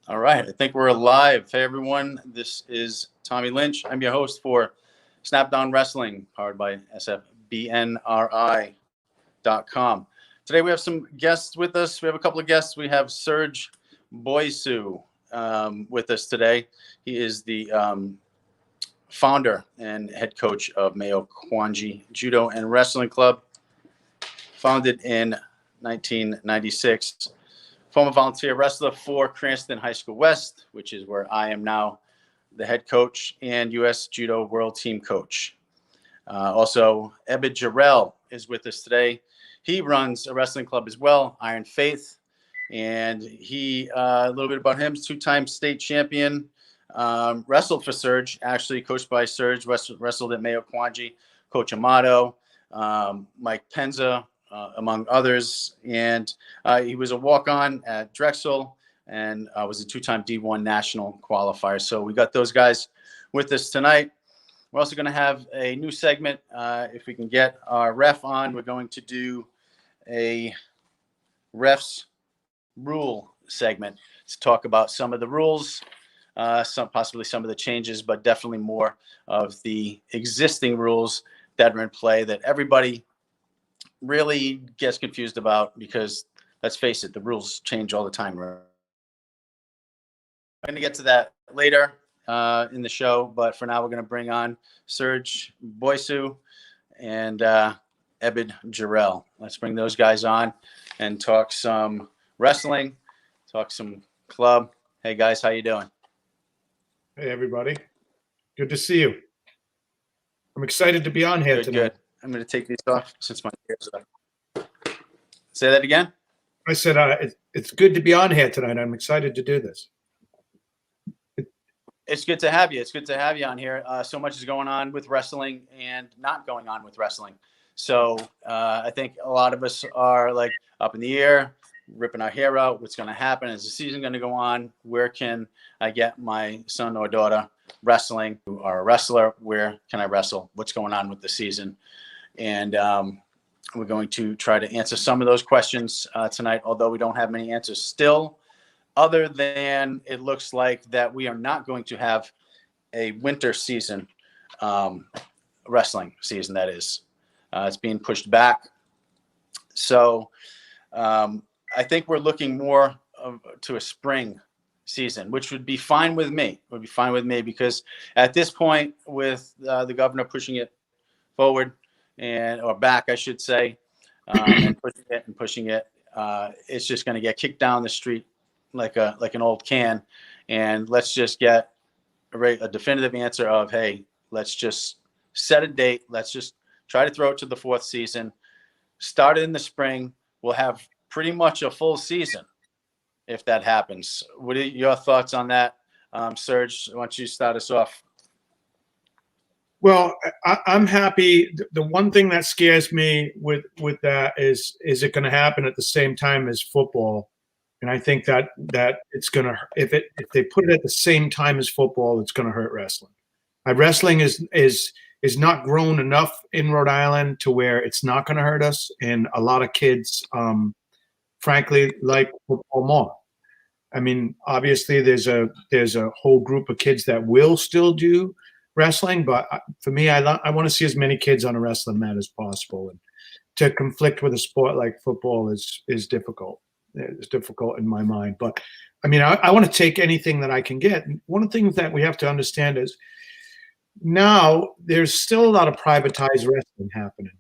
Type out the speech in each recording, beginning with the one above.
All right, I think we're live. Hey, everyone. This is Tommy Lynch. I'm your host for Snapdown Wrestling, powered by sfbnri.com. Today, we have some guests with us. We have a couple of guests. We have Serge Bouyssou with us today. He is the founder and head coach of Mayo Quanchi Judo and Wrestling Club, founded in 1996. Former volunteer wrestler for Cranston High School West, which is where I am now the head coach and U.S. Judo World Team coach. Also, Ebed Jarrell is with us today. He runs a wrestling club as well, Iron Faith. And he, a little bit about him, two-time state champion, wrestled for Serge, actually coached by Serge, wrestled at Mayo Quanchi, Coach Amato, Mike Penza, among others. And he was a walk-on at Drexel and was a two-time D1 national qualifier. So we got those guys with us tonight. We're also going to have a new segment. If we can get our ref on, we're going to do a ref's rule segment to talk about some of the rules, possibly some of the changes, but definitely more of the existing rules that are in play that everybody really gets confused about, because let's face it, the rules change all the time. We're going to get to that later in the show, but for now we're going to bring on Serge Bouyssou and Ebed Jarrell. Let's bring those guys on and talk some wrestling, talk some club. Hey guys, how you doing? Hey everybody, good to see you. I'm excited to be on here tonight. Good. I'm going to take these off since my ears are up. Say that again? I said it's good to be on here tonight. I'm excited to do this. It's good to have you. It's good to have you on here. So much is going on with wrestling and not going on with wrestling. So I think a lot of us are like up in the air, ripping our hair out. What's going to happen? Is the season going to go on? Where can I get my son or daughter wrestling, who are a wrestler? Where can I wrestle? What's going on with the season? And we're going to try to answer some of those questions tonight, although we don't have many answers still, other than it looks like that we are not going to have a winter season, wrestling season, that is. It's being pushed back. So I think we're looking more to a spring season, which would be fine with me. Would be fine with me, because at this point, with the governor pushing it forward, or back, I should say, and pushing it, it's just going to get kicked down the street like an old can. And let's just get a definitive answer of, hey, let's just set a date. Let's just try to throw it to the fourth season. Start it in the spring. We'll have pretty much a full season if that happens. What are your thoughts on that, Serge? Why don't you start us off? Well, I'm happy. The one thing that scares me with that is it going to happen at the same time as football? And I think that it's going to, if they put it at the same time as football, it's going to hurt wrestling. Wrestling is not grown enough in Rhode Island to where it's not going to hurt us. And a lot of kids, frankly, like football more. I mean, obviously there's a whole group of kids that will still do wrestling, but for me, I want to see as many kids on a wrestling mat as possible. And to conflict with a sport like football is difficult. It's difficult in my mind. But I mean, I want to take anything that I can get. And one of the things that we have to understand is now there's still a lot of privatized wrestling happening.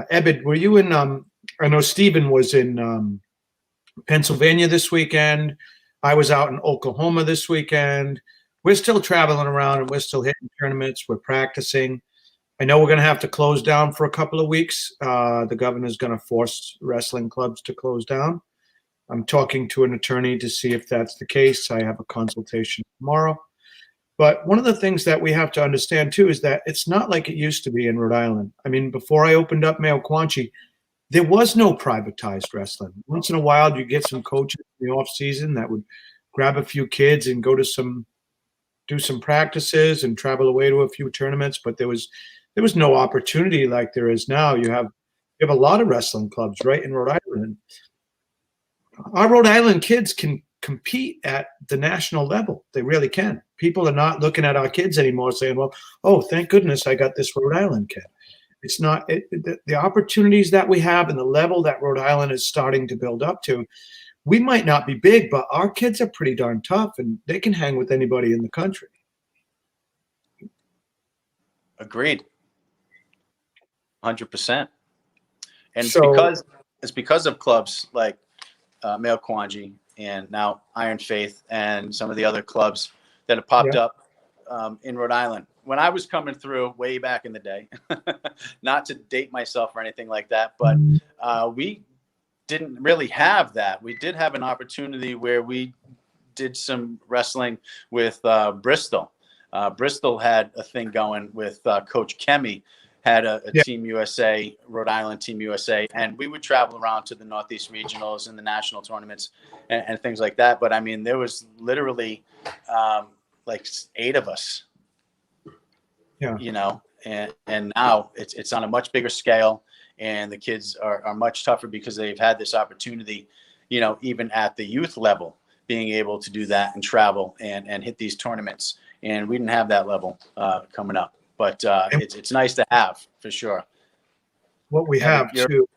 Ebed, were you in? I know Stephen was in Pennsylvania this weekend. I was out in Oklahoma this weekend. We're still traveling around and we're still hitting tournaments. We're practicing. I know we're going to have to close down for a couple of weeks. The governor's going to force wrestling clubs to close down. I'm talking to an attorney to see if that's the case. I have a consultation tomorrow. But one of the things that we have to understand, too, is that it's not like it used to be in Rhode Island. I mean, before I opened up Mayo Quanchi, there was no privatized wrestling. Once in a while, you get some coaches in the off season that would grab a few kids and go to do some practices and travel away to a few tournaments. But there was no opportunity like there is now. You have a lot of wrestling clubs right in Rhode Island. Our Rhode Island kids can compete at the national level. They really can. People are not looking at our kids anymore saying, well, oh, thank goodness I got this Rhode Island kid. It's not the opportunities that we have and the level that Rhode Island is starting to build up to. We might not be big, but our kids are pretty darn tough, and they can hang with anybody in the country. Agreed. 100%. And So, it's because of clubs like Mayo Quanchi and now Iron Faith and some of the other clubs that have popped up in Rhode Island. When I was coming through way back in the day, not to date myself or anything like that, but we didn't really have that. We did have an opportunity where we did some wrestling with Bristol. Bristol had a thing going with Coach Kemi, had a Team USA, Rhode Island Team USA, and we would travel around to the Northeast Regionals and the national tournaments and things like that. But I mean, there was literally like 8 of us, you know, and now it's on a much bigger scale, and the kids are much tougher because they've had this opportunity, you know, even at the youth level, being able to do that and travel and hit these tournaments. And we didn't have that level coming up. But it's nice to have, for sure. What we have too,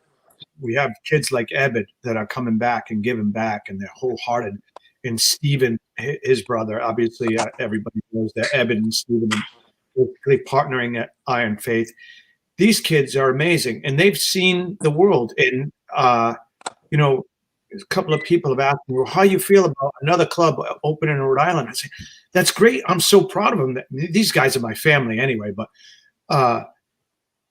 we have kids like Ebed that are coming back and giving back, and they're wholehearted. And Steven, his brother, obviously everybody knows that Ebed and Steven are basically partnering at Iron Faith. These kids are amazing, and they've seen the world. And you know, a couple of people have asked me, well, how you feel about another club opening in Rhode Island? I say, that's great. I'm so proud of them. These guys are my family anyway, but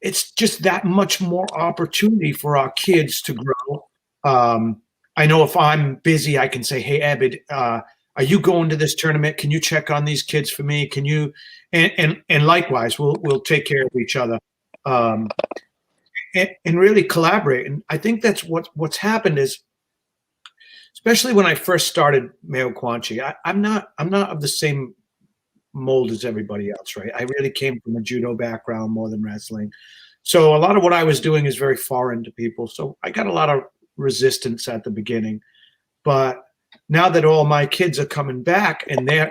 it's just that much more opportunity for our kids to grow. I know if I'm busy, I can say, hey, Ebed, are you going to this tournament? Can you check on these kids for me? Can you? And likewise, we'll take care of each other. And really collaborate. And I think that's what's happened is, especially when I first started Mayo Quanchi, I'm not of the same mold as everybody else, right? I really came from a judo background more than wrestling. So a lot of what I was doing is very foreign to people. So I got a lot of resistance at the beginning. But now that all my kids are coming back, and they're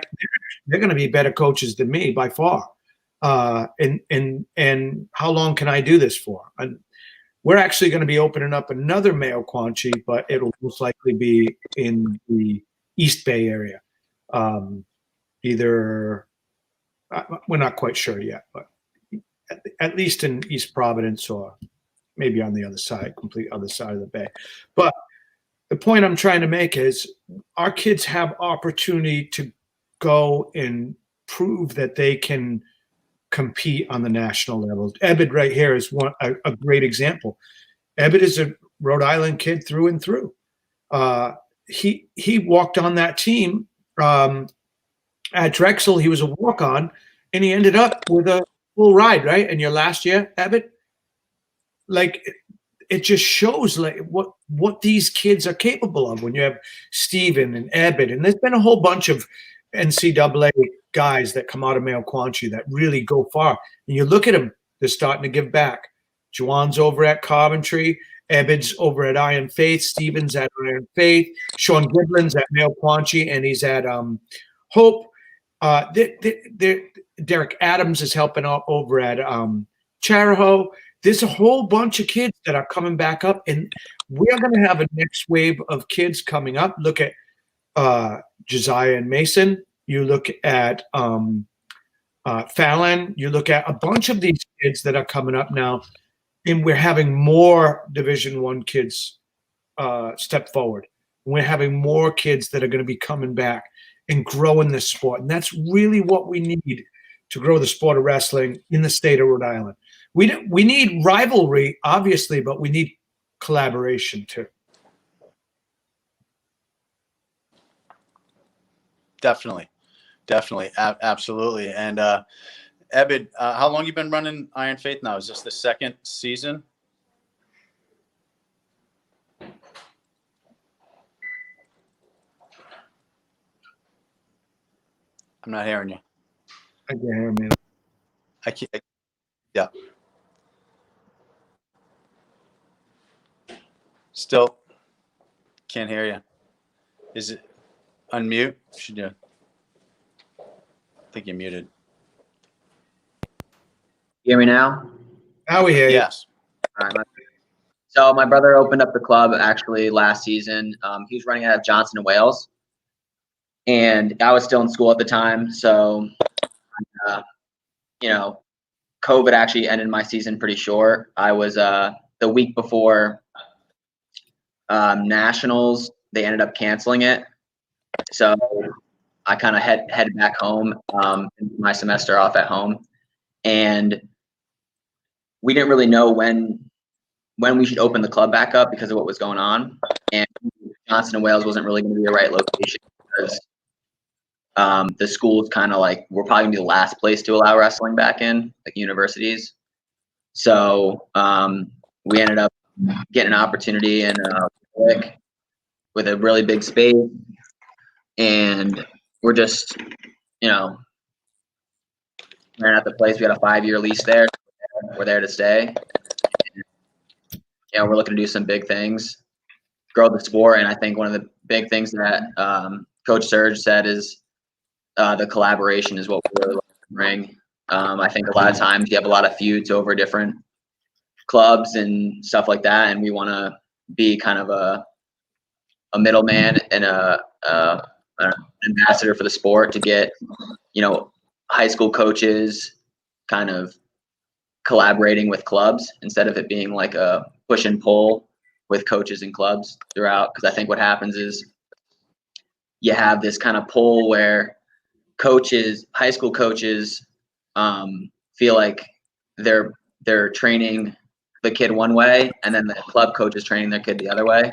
going to be better coaches than me by far. And how long can I do this for? And we're actually going to be opening up another Mayo Quanchi, but it'll most likely be in the East Bay area. Either we're not quite sure yet, but at least in East Providence or maybe on the other side, complete other side of the bay. But the point I'm trying to make is our kids have opportunity to go and prove that they can compete on the national level. Ebed right here is a great example. Ebed is a Rhode Island kid through and through. He walked on that team at Drexel. He was a walk-on, and he ended up with a full ride, right? In your last year, Ebed, like it just shows like what these kids are capable of when you have Steven and Ebed, and there's been a whole bunch of NCAA guys that come out of Mayo Quanchi that really go far. And you look at them, they're starting to give back. Juwan's over at Coventry, Ebed's over at Iron Faith, Steven's at Iron Faith, Sean Giblin's at Mayo Quanchi, and he's at Hope. Derek Adams is helping out over at Charahoe. There's a whole bunch of kids that are coming back up, and we're going to have a next wave of kids coming up. Look at Josiah and Mason. You look at Fallon. You look at a bunch of these kids that are coming up now, and we're having more Division I kids step forward. We're having more kids that are going to be coming back and growing this sport, and that's really what we need to grow the sport of wrestling in the state of Rhode Island. We need rivalry, obviously, but we need collaboration too. Definitely. Absolutely. And Ebed, how long you been running Iron Faith now? Is this the second season? I'm not hearing you. I can hear me. I can't. Yeah. Still can't hear you. Is it? unmute? Should you? I think you're muted. Hear me now? Now we hear you. Yes. All right. So my brother opened up the club actually last season. He was running out of Johnson and Wales, and I was still in school at the time. So, COVID actually ended my season pretty short. I was the week before nationals. They ended up canceling it, so I kind of headed back home. My semester off at home, and we didn't really know when we should open the club back up because of what was going on. And Johnson and Wales wasn't really going to be the right location because the schools kind of like we're probably going to be the last place to allow wrestling back in, like universities. So we ended up getting an opportunity in with a really big space, and we're just, ran at the place. We got a 5-year lease there. We're there to stay. We're looking to do some big things, grow the sport, and I think one of the big things that Coach Serge said is the collaboration is what we really like to bring. I think a lot of times you have a lot of feuds over different clubs and stuff like that, and we want to be kind of a middleman and an ambassador for the sport to get, high school coaches kind of collaborating with clubs instead of it being like a push and pull with coaches and clubs throughout. Because I think what happens is you have this kind of pull where high school coaches feel like they're training the kid one way, and then the club coach is training their kid the other way.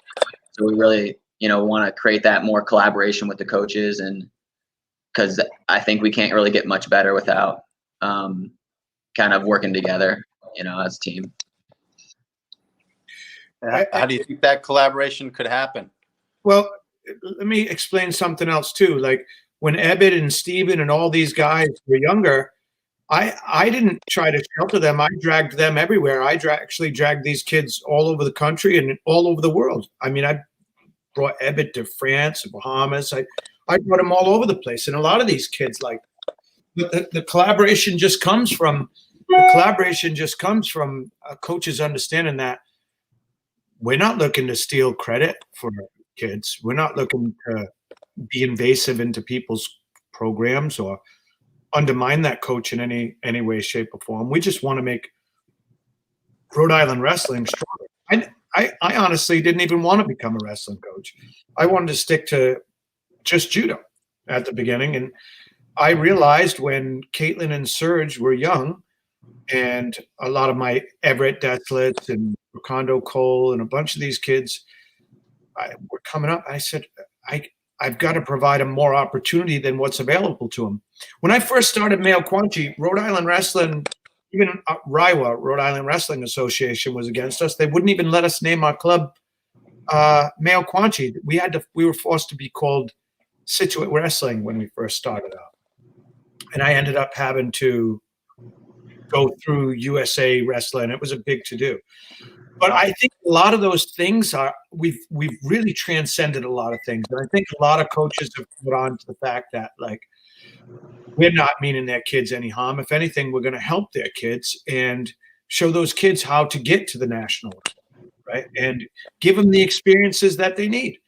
So we really, want to create that more collaboration with the coaches, and because I think we can't really get much better without kind of working together, as a team. How do you think that collaboration could happen? Well, let me explain something else too. Like when Ebed and Steven and all these guys were younger, I didn't try to shelter them. I dragged them everywhere. I actually dragged these kids all over the country and all over the world. I mean, I brought Ebed to France and Bahamas. I brought them all over the place. And a lot of these kids, like the collaboration just comes from coaches understanding that we're not looking to steal credit for kids. We're not looking to be invasive into people's programs or undermine that coach in any way, shape, or form. We just want to make Rhode Island wrestling stronger. I honestly didn't even want to become a wrestling coach. I wanted to stick to just judo at the beginning. And I realized when Caitlin and Serge were young, and a lot of my Everett Deslitz and Ricondo Cole and a bunch of these kids were coming up, I said, I've got to provide them more opportunity than what's available to them. When I first started Mayo Quanchi, Rhode Island Wrestling, even RIWA, Rhode Island Wrestling Association, was against us. They wouldn't even let us name our club Mayo Quanchi. We were forced to be called Situate Wrestling when we first started out. And I ended up having to go through USA Wrestling. It was a big to-do. But I think a lot of those things we've really transcended a lot of things. And I think a lot of coaches have put on to the fact that, like, we're not meaning their kids any harm. If anything, we're going to help their kids and show those kids how to get to the national level, right? And give them the experiences that they need.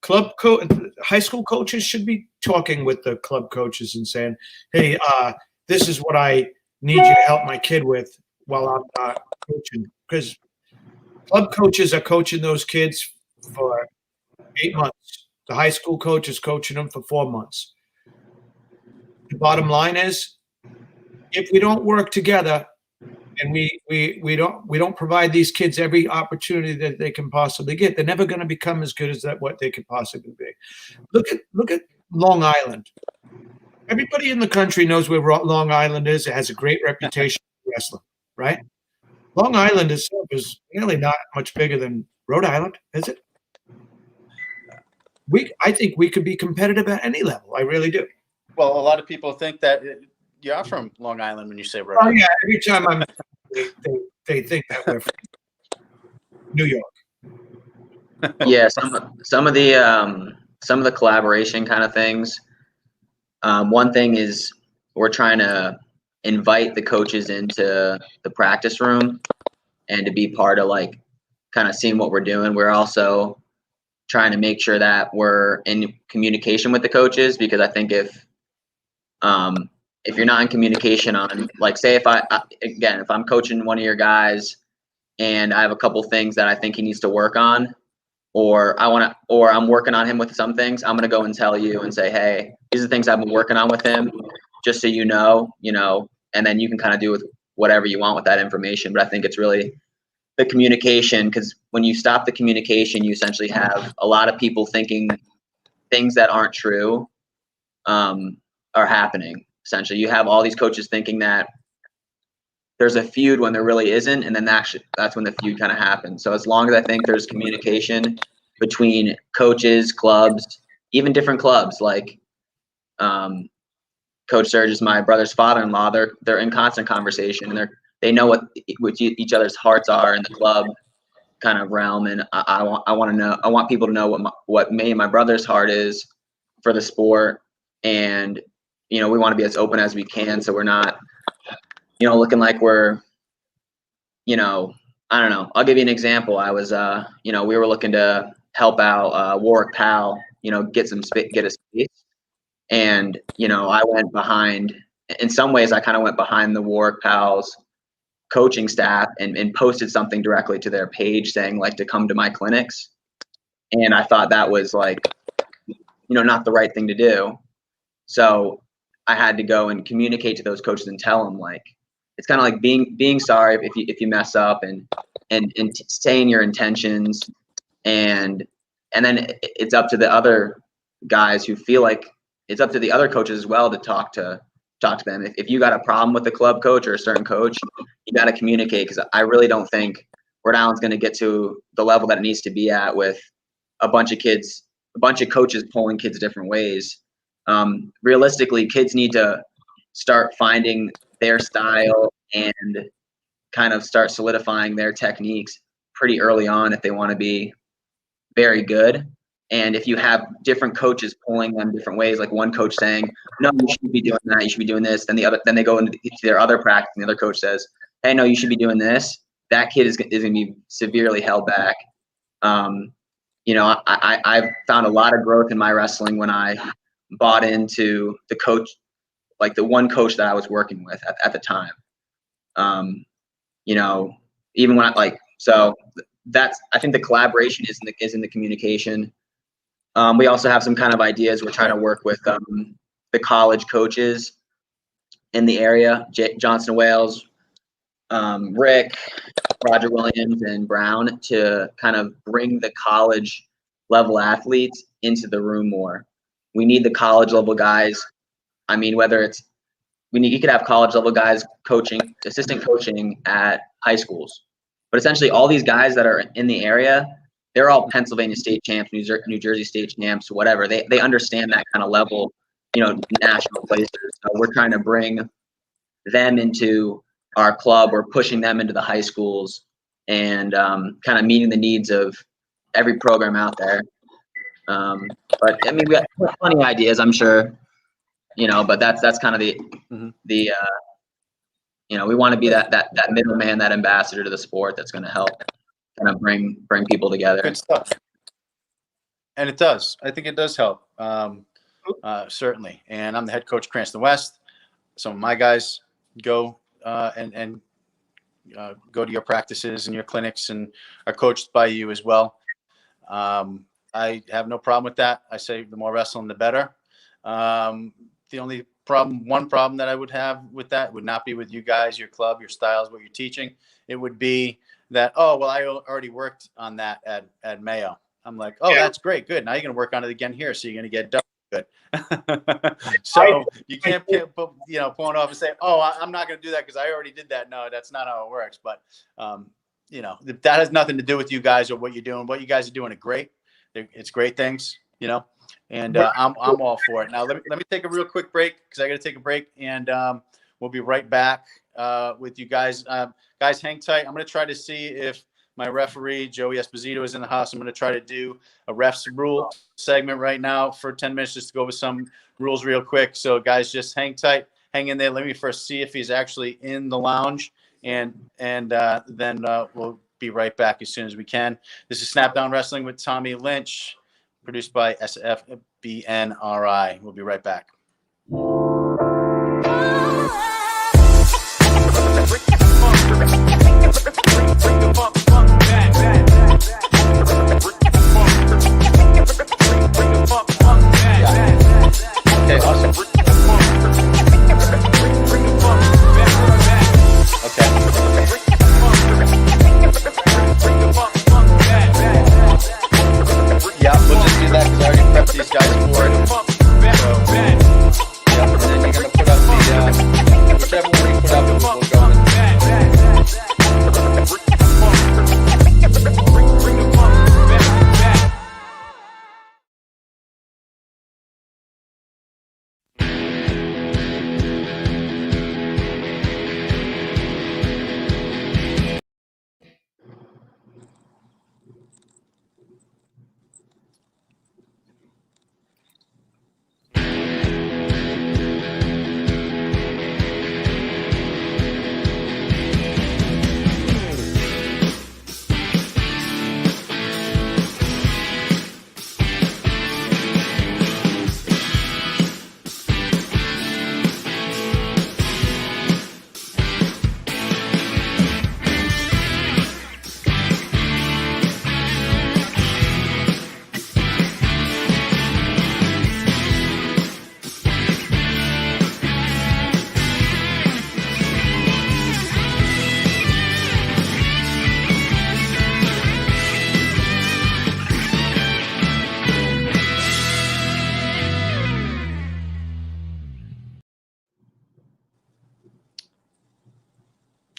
High school coaches should be talking with the club coaches and saying, hey, this is what I need you to help my kid with while I'm not coaching. Because club coaches are coaching those kids for 8 months. The high school coach is coaching them for 4 months. The bottom line is, if we don't work together and we don't provide these kids every opportunity that they can possibly get, they're never going to become as good as what they could possibly be. Look at Long Island. Everybody in the country knows where Long Island is. It has a great reputation for wrestling, right? Long Island itself is really not much bigger than Rhode Island, is it? I think we could be competitive at any level. I really do. Well, a lot of people think that you're from Long Island when you say Rhode Island. Yeah, every time they think that we're from New York. Yeah, some of some of the collaboration kind of things. One thing is we're trying to invite the coaches into the practice room and to be part of like kind of seeing what we're doing. We're also trying to make sure that we're in communication with the coaches, because I think if you're not in communication on, like, say if I'm coaching one of your guys and I have a couple things that I think he needs to work on, or I'm working on him with some things, I'm going to go and tell you and say, hey, these are the things I've been working on with him, just so you know, and then you can kind of do with whatever you want with that information. But I think it's really the communication, because when you stop the communication, you essentially have a lot of people thinking things that aren't true are happening. Essentially, you have all these coaches thinking that there's a feud when there really isn't, and then that's when the feud kind of happens. So as long as I think there's communication between coaches, clubs, even different clubs, like Coach Serge is my brother's father-in-law. They're in constant conversation, and they know what each other's hearts are in the club kind of realm. And I want people to know what me and my brother's heart is for the sport, and we want to be as open as we can, so we're not looking like we're, I don't know. I'll give you an example. I was, we were looking to help out Warwick Powell, get a space. And, I went behind, in some ways, I kind of went behind the Warwick Powell's coaching staff and posted something directly to their page saying, like, to come to my clinics. And I thought that was, like, not the right thing to do. So I had to go and communicate to those coaches and tell them, like, it's kind of like being sorry if you mess up and saying your intentions, and then it's up to the other guys who feel like it's up to the other coaches as well to talk to them. If you got a problem with a club coach or a certain coach, you got to communicate, because I really don't think Rhode Island's going to get to the level that it needs to be at with a bunch of coaches pulling kids different ways. Realistically, kids need to start finding their style and kind of start solidifying their techniques pretty early on if they want to be very good. And if you have different coaches pulling them different ways, like one coach saying, no, you shouldn't be doing that, you should be doing this, then they go into their other practice and the other coach says, hey, no, you should be doing this, that kid is going to be severely held back. I've found a lot of growth in my wrestling when I bought into the coach, like the one coach that I was working with at the time. Even when I think the collaboration is in the communication. We also have some kind of ideas. We're trying to work with the college coaches in the area, Johnson Wales, Rick, Roger Williams, and Brown, to kind of bring the college level athletes into the room more. We need the college level guys. I mean, you could have college level guys coaching, assistant coaching at high schools, but essentially all these guys that are in the area, they're all Pennsylvania state champs, New Jersey state champs, whatever. They understand that kind of level, national places. So we're trying to bring them into our club. We're pushing them into the high schools and kind of meeting the needs of every program out there. But I mean, we got plenty of ideas, I'm sure. But that's kind of the we want to be that middleman, that ambassador to the sport that's going to help kind of bring people together. Good stuff. And it does. I think it does help, certainly. And I'm the head coach of Cranston West. Some of my guys go and go to your practices and your clinics and are coached by you as well. I have no problem with that. I say the more wrestling, the better. The only one problem that I would have with that would not be with you guys, your club, your styles, what you're teaching. It would be that, oh, well, I already worked on that at Mayo. I'm like, oh, that's great. Good. Now you're going to work on it again here. So you're going to get done. Good. So you can't point off and say, oh, I'm not going to do that because I already did that. No, that's not how it works. But, that has nothing to do with you guys or what you're doing. What you guys are doing are great. It's great things, and I'm all for it. Now, let me take a real quick break because I got to take a break, and we'll be right back with you guys. Guys, hang tight. I'm going to try to see if My referee, Joey Esposito, is in the house. I'm going to try to do a ref's rule segment right now for 10 minutes just to go over some rules real quick. So, guys, just hang tight. Hang in there. Let me first see if he's actually in the lounge, and then we'll be right back as soon as we can. This is Snapdown Wrestling with Tommy Lynch, produced by SFBNRI. We'll be right back. Okay, awesome. Okay. Yeah, we'll just do that because I already prepped these guys for it. So, yeah, and then you're going to put up the, whichever one you put up, we'll go with.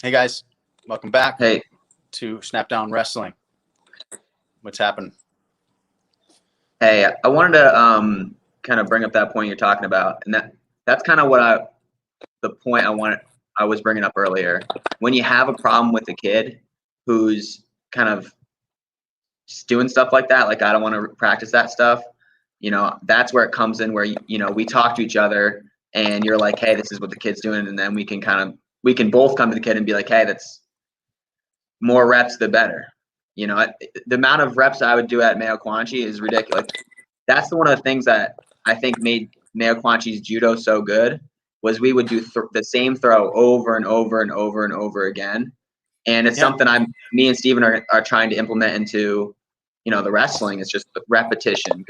Hey guys, welcome back. Hey. To Snapdown Wrestling. What's happened? Hey, I wanted to kind of bring up that point you're talking about, and that's kind of what the point I was bringing up earlier. When you have a problem with a kid who's kind of just doing stuff like that, like I don't want to practice that stuff, that's where it comes in, where we talk to each other, and you're like, hey, this is what the kid's doing, and then we can both come to the kid and be like, hey, that's more reps, the better. The amount of reps I would do at Mayo Quanchi is ridiculous. That's one of the things that I think made Mayo Quanchi's judo so good, was we would do the same throw over and over and over and over again. And it's something me and Steven are trying to implement into, the wrestling. It's just repetition,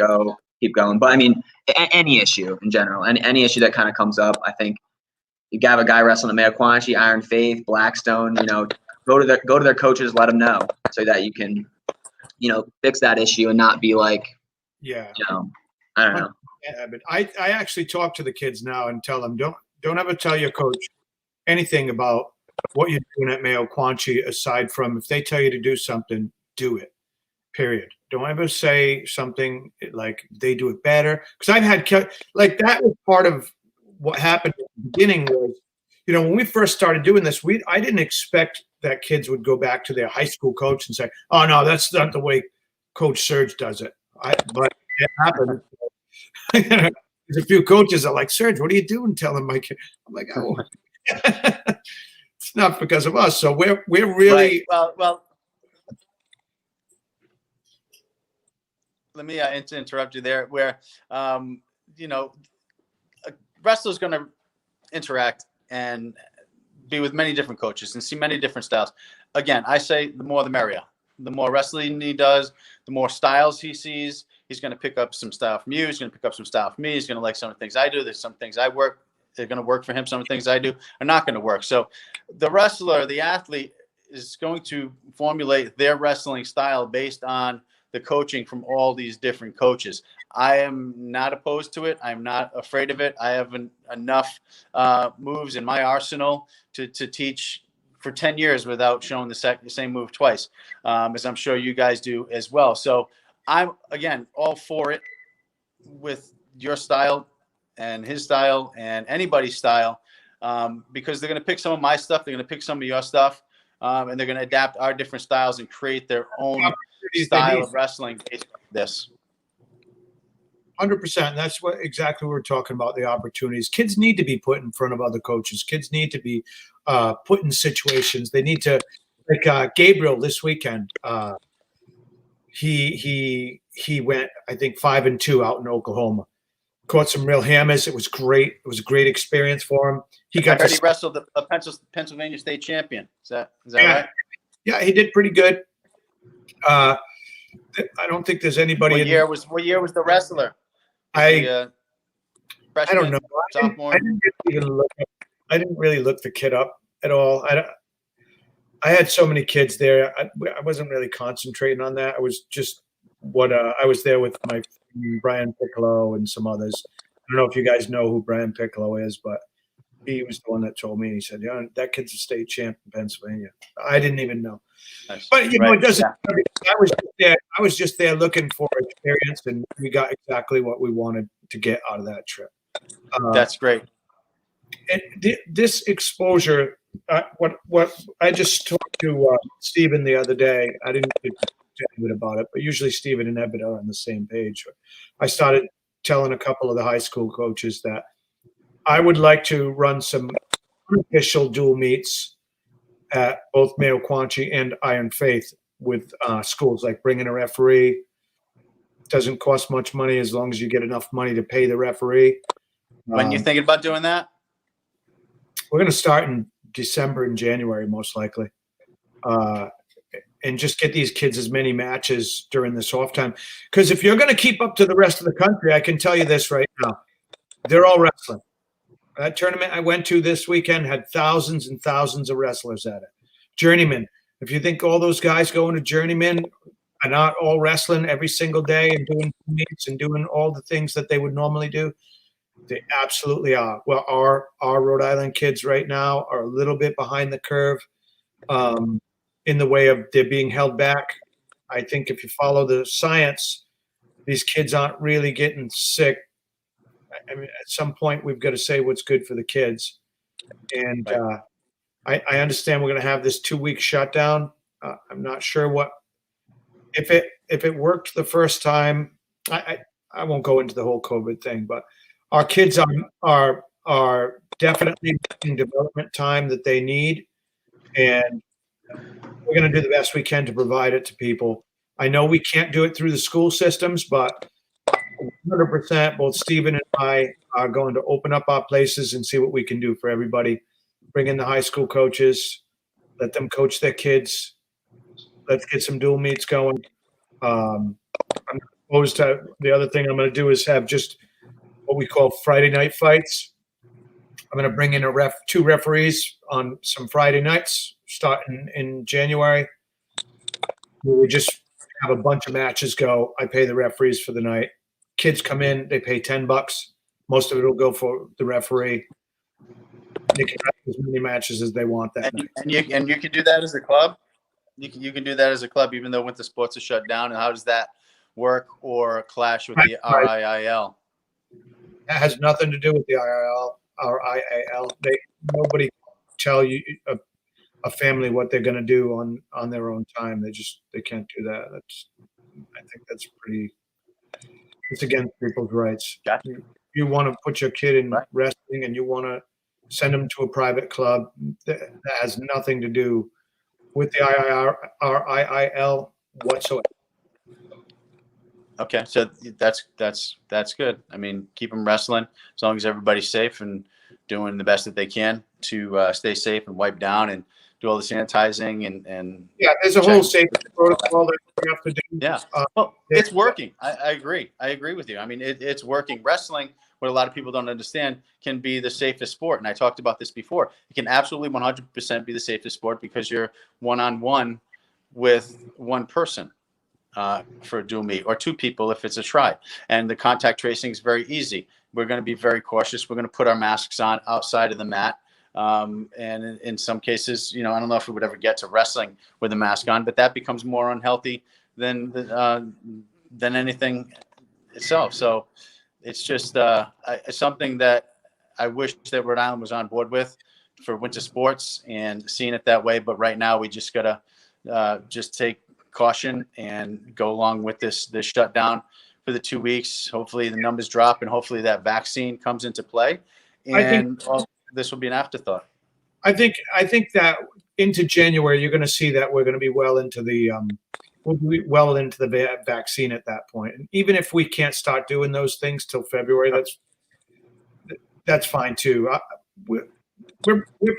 keep going. But I mean, any issue in general, and any issue that kind of comes up, I think you have a guy wrestling at Mayo Quanchi, Iron Faith, Blackstone, go to their coaches, let them know, so that you can, fix that issue and not be like, I don't know. Yeah, but I actually talk to the kids now and tell them, don't ever tell your coach anything about what you're doing at Mayo Quanchi, aside from if they tell you to do something, do it, period. Don't ever say something like they do it better. Because I've had that was part of what happened at the beginning was, when we first started doing this, I didn't expect that kids would go back to their high school coach and say, oh, no, that's not the way Coach Serge does it. But it happened. There's a few coaches that are like, Serge, what are you doing? Telling my kid. I'm like, oh, it's not because of us. So we're really well. Let me interrupt you there. Where a wrestler's going to interact and be with many different coaches and see many different styles. Again, I say the more the merrier. The more wrestling he does, the more styles he sees. He's going to pick up some style from you. He's going to pick up some style from me. He's going to like some of the things I do. There's some things they're going to work for him. Some of the things I do are not going to work. So the wrestler, the athlete, is going to formulate their wrestling style based on the coaching from all these different coaches. I am not opposed to it. I'm not afraid of it. I have enough moves in my arsenal to teach for 10 years without showing the same move twice, as I'm sure you guys do as well. So I'm, again, all for it with your style and his style and anybody's style, because they're going to pick some of my stuff. They're going to pick some of your stuff. and they're going to adapt our different styles and create their own Opportunities they style need. of wrestling based on this. 100%. That's what exactly we're talking about, the opportunities. Kids need to be put in front of other coaches. Kids need to be put in situations. They need to, like Gabriel this weekend. He went, I think, 5-2 out in Oklahoma. Caught some real hammers. It was great. It was a great experience for him. He got I heard to he wrestled the Pennsylvania State champion. Is that Yeah. right? Yeah, he did pretty good. I don't think there's anybody. What year was the wrestler? Was I he, I freshman, don't know. sophomore? I didn't really look the kid up at all. I had so many kids there. I wasn't really concentrating on that. I was just I was there with my friend Brian Piccolo and some others. I don't know if you guys know who Brian Piccolo is, but he was the one that told me. He said, "Yeah, that kid's a state champ in Pennsylvania." I didn't even know. Nice. But you know, Right. it doesn't. Yeah. I was just there looking for experience, and we got exactly what we wanted to get out of that trip. That's great. And this exposure, what I just talked to Stephen the other day. I didn't get to Ebed about it, but usually Stephen and Ebed are on the same page. I started telling a couple of the high school coaches that I would like to run some unofficial dual meets at both Mayo Quanchi and Iron Faith with schools, like bringing a referee. Doesn't cost much money as long as you get enough money to pay the referee. When you thinking about doing that? We're going to start in December and January, most likely. And just get these kids as many matches during this off time. Because if you're going to keep up to the rest of the country, I can tell you this right now. They're all wrestling. That tournament I went to this weekend had thousands and thousands of wrestlers at it. Journeyman. If you think all those guys going to Journeyman are not all wrestling every single day and doing meets and doing all the things that they would normally do, they absolutely are. Well, our Rhode Island kids right now are a little bit behind the curve in the way of they're being held back. I think if you follow the science, these kids aren't really getting sick. I mean, at some point, we've got to say what's good for the kids. And I understand we're going to have this 2-week shutdown. I'm not sure if it worked the first time. I won't go into the whole COVID thing, but our kids are definitely getting development time that they need, and we're going to do the best we can to provide it to people. I know we can't do it through the school systems, but 100%, both Stephen and I are going to open up our places and see what we can do for everybody. Bring in the high school coaches, let them coach their kids. Let's get some dual meets going. I'm opposed to the other thing I'm going to do is have just what we call Friday night fights. I'm going to bring in two referees on some Friday nights starting in January. We just have a bunch of matches go. I pay the referees for the night. Kids come in, they pay $10. Most of it will go for the referee. They can have as many matches as they want that night. And you can do that as a club? You can do that as a club even though winter sports are shut down. And how does that work or clash with the RIIL? That has nothing to do with the RIIL. Nobody tell you a family what they're going to do on their own time. They can't do that. I think that's it's against people's rights. Gotcha. You want to put your kid in wrestling and you want to send them to a private club. That has nothing to do with the RIIL whatsoever. Okay, so that's good. I mean, keep them wrestling as long as everybody's safe and doing the best that they can to stay safe and wipe down and do all the sanitizing and yeah. There's a whole safety protocol that we have to do. Yeah, well, it's working. I agree. I agree with you. I mean, it's working. Wrestling, what a lot of people don't understand, can be the safest sport. And I talked about this before. It can absolutely 100% be the safest sport because you're one-on-one with one person for a dual meet, or two people if it's a try. And the contact tracing is very easy. We're going to be very cautious. We're going to put our masks on outside of the mat. And in some cases, I don't know if we would ever get to wrestling with a mask on, but that becomes more unhealthy than anything itself. So it's just something that I wish that Rhode Island was on board with, for winter sports and seeing it that way. But right now, we just gotta just take caution and go along with this shutdown for the 2 weeks. Hopefully, the numbers drop, and hopefully that vaccine comes into play, and this will be an afterthought. I think that into January, you're going to see that we're going to be well into the vaccine at that point. And even if we can't start doing those things till February, that's fine too. We're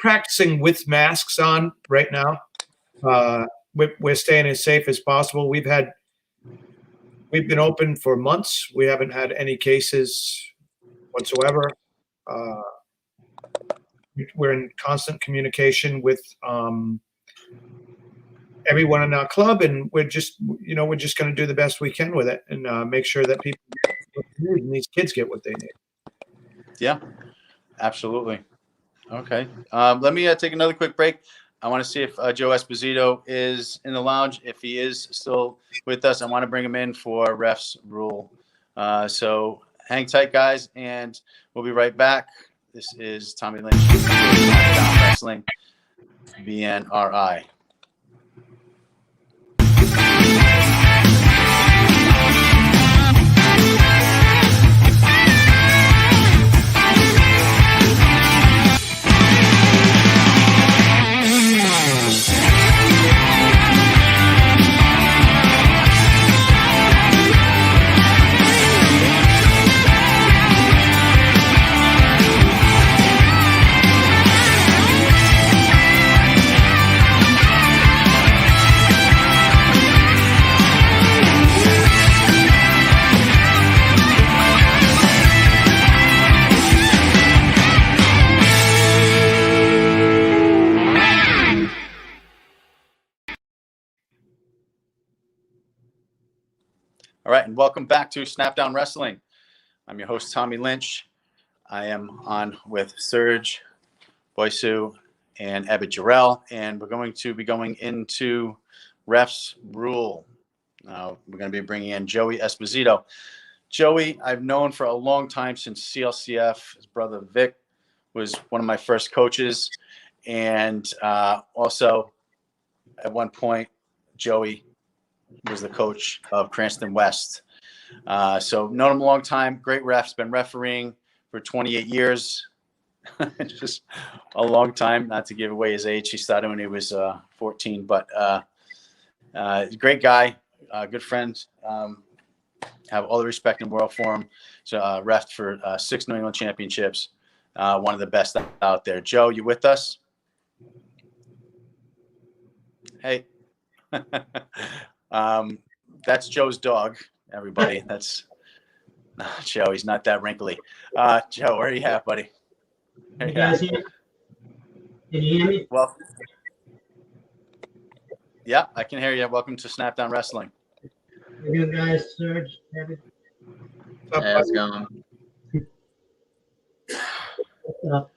practicing with masks on right now. We're staying as safe as possible. We've been open for months. We haven't had any cases whatsoever. We're in constant communication with everyone in our club, and we're just going to do the best we can with it and make sure that people get what they need and these kids get what they need. Yeah, absolutely. Okay. Let me take another quick break. I want to see if Joe Esposito is in the lounge. If he is still with us, I want to bring him in for Ref's Rule. So hang tight, guys, and we'll be right back. This is Tommy Lynch, Snapdown Wrestling, BNRI. All right, and welcome back to Snapdown Wrestling. I'm your host, Tommy Lynch. I am on with Serge Bouyssou and Ebed Jarrell, and we're going to be going into Ref's Rule. Now, we're going to be bringing in Joey Esposito. Joey, I've known for a long time since CLCF. His brother Vic was one of my first coaches, and also at one point, Joey was the coach of Cranston West. So known him a long time. Great refs, been refereeing for 28 years. Just a long time, not to give away his age. He started when he was 14, but great guy, good friend. Have all the respect in the world for him. So ref for 6 New England championships. One of the best out there. Joe, you with us? Hey. That's Joe's dog, everybody. That's Joe. He's not that wrinkly. Joe, where are you at, buddy? You guys hear? Can you hear me? Well, yeah, I can hear you. Welcome to Snapdown Wrestling. How you doing, guys? Serge, Ebed? Hey, how's it going? What's up?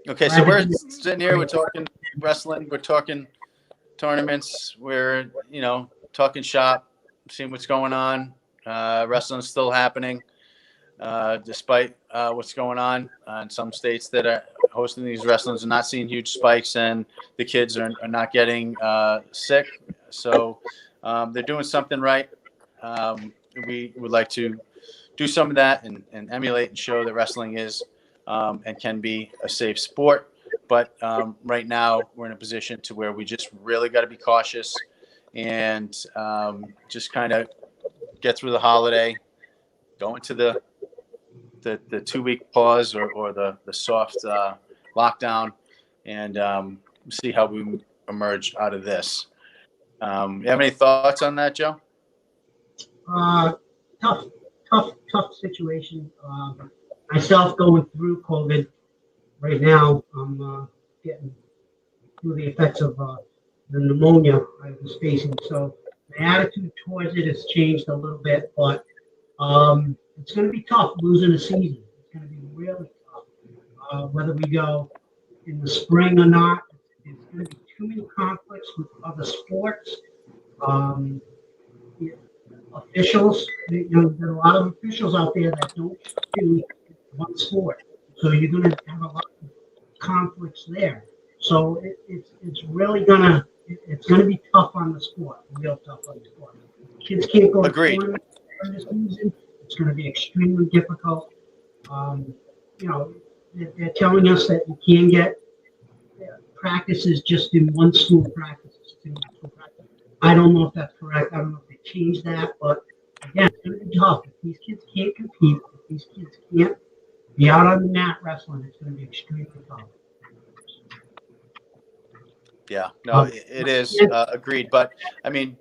Okay, so we're sitting here. We're talking wrestling. We're talking tournaments. We're, talking shop, seeing what's going on. Wrestling's still happening, despite what's going on in some states that are hosting these wrestlings and not seeing huge spikes, and the kids are not getting sick. So they're doing something right. We would like to do some of that and emulate and show that wrestling is and can be a safe sport. But right now we're in a position to where we just really got to be cautious and just kind of get through the holiday, go into the 2-week pause or the soft lockdown, and see how we emerge out of this. You have any thoughts on that, Joe? Tough situation. Myself going through COVID right now. I'm getting through the effects of the pneumonia I was facing. So my attitude towards it has changed a little bit, but it's going to be tough losing a season. It's going to be really tough. Whether we go in the spring or not, there's going to be too many conflicts with other sports. Officials, there are a lot of officials out there that don't do one sport. So you're going to have a lot of conflicts there. So it's really it's gonna be tough on the sport, real tough on the sport. Kids can't go to Agreed. tournaments during the season. It's going to be extremely difficult. You know, they're telling us that you can get practices just in one school practices. I don't know if that's correct. I don't know if they changed that, but again, it's going to be tough. If these kids can't compete, if these kids can't be out on the mat wrestling, it's going to be extremely tough. Yeah, no, it is agreed. But I mean,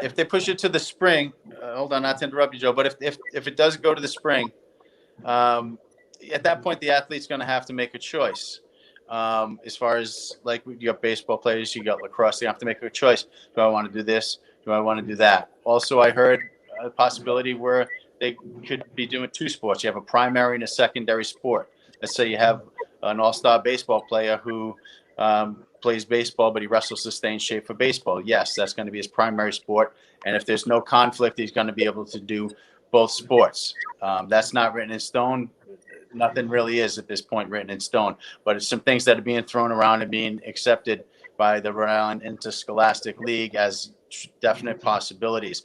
if they push it to the spring, hold on, not to interrupt you, Joe, but if it does go to the spring, at that point, the athlete's going to have to make a choice. As far as like you got baseball players, you got lacrosse, they have to make a choice. Do I want to do this? Do I want to do that? Also, I heard a possibility where they could be doing two sports. You have a primary and a secondary sport. Let's say you have an all-star baseball player who plays baseball, but he wrestles to stay in shape for baseball. Yes, that's going to be his primary sport. And if there's no conflict, he's going to be able to do both sports. That's not written in stone. Nothing really is at this point written in stone, but it's some things that are being thrown around and being accepted by the Rhode Island Interscholastic League as definite possibilities.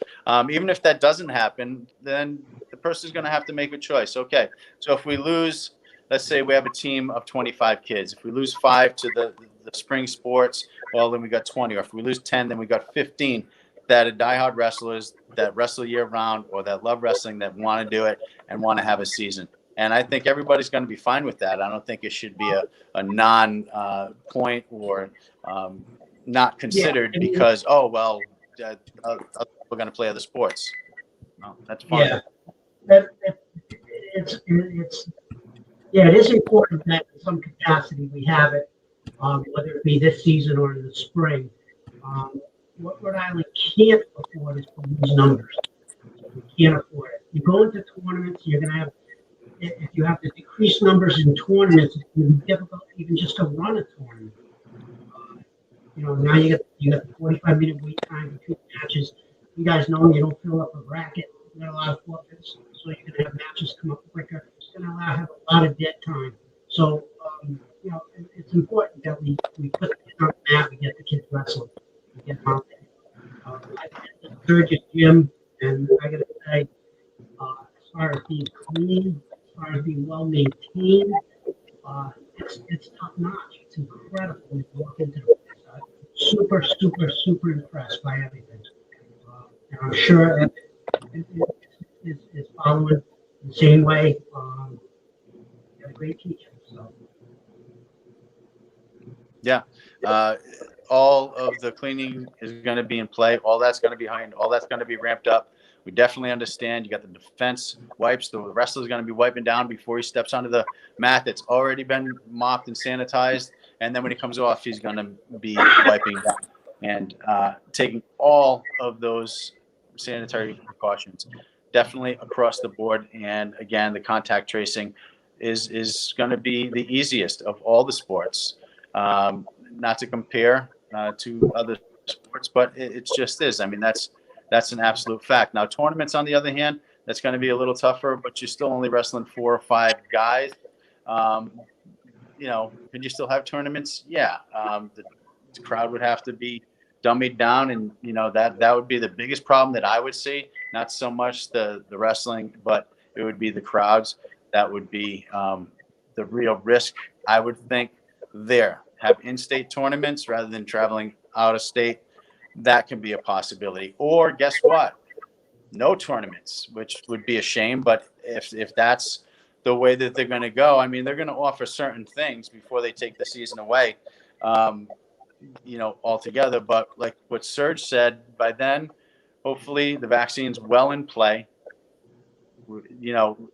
Even if that doesn't happen, then the person's going to have to make a choice. Okay, so if we lose, let's say we have a team of 25 kids. If we lose 5 to the spring sports, well, then we got 20. Or if we lose 10, then we got 15 that are diehard wrestlers that wrestle year round or that love wrestling, that want to do it and want to have a season. And I think everybody's going to be fine with that. I don't think it should be a non-point or not considered because, oh, well, we're going to play other sports. No, that's fine. Yeah, it is important that in some capacity we have it, whether it be this season or in the spring. What Rhode Island can't afford is to lose numbers. We can't afford it. You go into tournaments, you're going to have, if you have to decrease numbers in tournaments, it's going to be difficult even just to run a tournament. Now you got the 45-minute wait time between matches. You guys know you don't fill up a bracket. You got a lot of forfeits, so you're going to have matches come up quicker. It's going to have a lot of dead time. So, it's important that we put the kids on the mat, we get the kids wrestling, we get them out there. I did the Serge's gym, and I got to say, as far as being clean, as far as being well maintained, it's top notch. It's incredible when you walk into the place. Super, super, super impressed by everything. And I'm sure it is following the same way. Got a great teacher. So. Yeah. All of the cleaning is going to be in play. All that's going to be behind. All that's going to be ramped up. We definitely understand. You got the defense wipes. The wrestler's going to be wiping down before he steps onto the mat that's already been mopped and sanitized. And then when he comes off, he's going to be wiping down and taking all of those sanitary precautions definitely across the board. And again, the contact tracing is going to be the easiest of all the sports. Not to compare to other sports, but it just is. I mean, that's an absolute fact. Now, tournaments, on the other hand, that's going to be a little tougher, but you're still only wrestling 4 or 5 guys. Could you still have tournaments? Yeah. The crowd would have to be dummied down, and that would be the biggest problem that I would see. Not so much the wrestling, but it would be the crowds. That would be the real risk, I would think. There, have in-state tournaments rather than traveling out of state. That can be a possibility. Or guess what? No tournaments, which would be a shame. But if that's the way that they're going to go, I mean, they're going to offer certain things before they take the season away, altogether. But like what Serge said, by then, hopefully the vaccine's well in play.